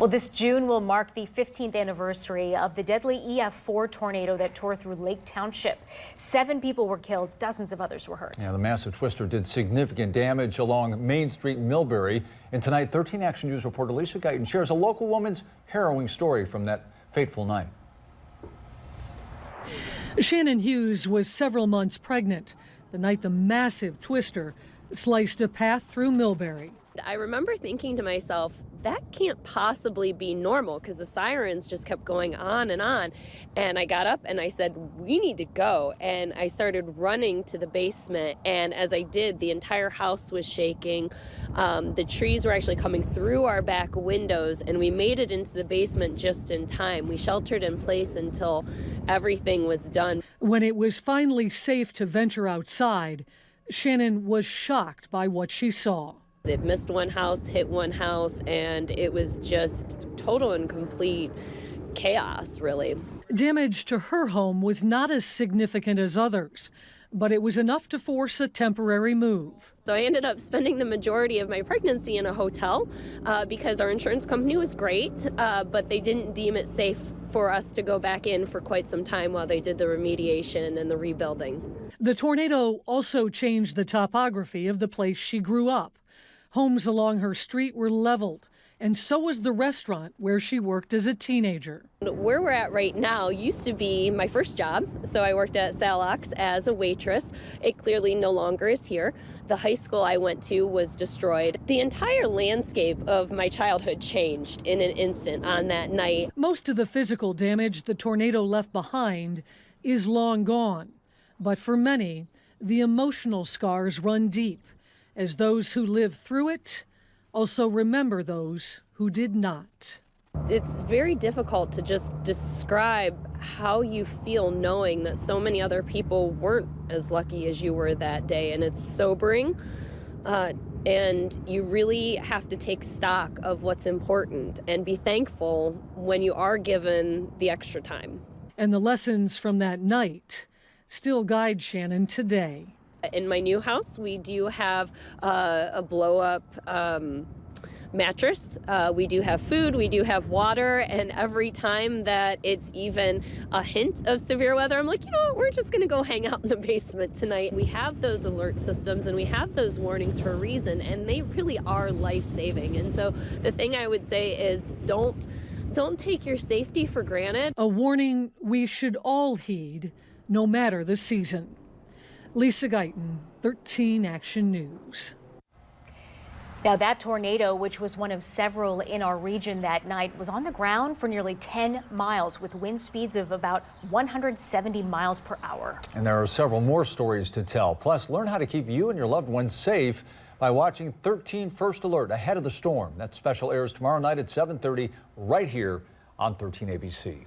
Well, this June will mark the 15th anniversary of the deadly EF4 tornado that tore through Lake Township. 7 people were killed, dozens of others were hurt. Yeah, the massive twister did significant damage along Main Street in Millbury. And tonight, 13 Action News reporter Lisa Guyton shares a local woman's harrowing story from that fateful night. Shannon Hughes was several months pregnant the night the massive twister sliced a path through Millbury. I remember thinking to myself, that can't possibly be normal because the sirens just kept going on and on. And I got up and I said, we need to go. And I started running to the basement. And as I did, the entire house was shaking. The trees were actually coming through our back windows, and we made it into the basement just in time. We sheltered in place until everything was done. When it was finally safe to venture outside, Shannon was shocked by what she saw. It missed one house, hit one house, and it was just total and complete chaos, really. Damage to her home was not as significant as others, but it was enough to force a temporary move. So I ended up spending the majority of my pregnancy in a hotel because our insurance company was great, but they didn't deem it safe for us to go back in for quite some time while they did the remediation and the rebuilding. The tornado also changed the topography of the place she grew up. Homes along her street were leveled, and so was the restaurant where she worked as a teenager. Where we're at right now used to be my first job, so I worked at Salox as a waitress. It clearly no longer is here. The high school I went to was destroyed. The entire landscape of my childhood changed in an instant on that night. Most of the physical damage the tornado left behind is long gone, but for many, the emotional scars run deep, as those who lived through it also remember those who did not. It's very difficult to just describe how you feel knowing that so many other people weren't as lucky as you were that day, and it's sobering. And you really have to take stock of what's important and be thankful when you are given the extra time. And the lessons from that night still guide Shannon today. In my new house, we do have a blow-up mattress. We do have food, we do have water, and every time that it's even a hint of severe weather, I'm like, you know what, we're just gonna go hang out in the basement tonight. We have those alert systems and we have those warnings for a reason, and they really are life-saving. And so the thing I would say is don't take your safety for granted. A warning we should all heed, no matter the season. Lisa Guyton, 13 Action News. Now, that tornado, which was one of several in our region that night, was on the ground for nearly 10 miles with wind speeds of about 170 miles per hour. And there are several more stories to tell. Plus, learn how to keep you and your loved ones safe by watching 13 First Alert ahead of the storm. That special airs tomorrow night at 7:30 right here on 13 ABC.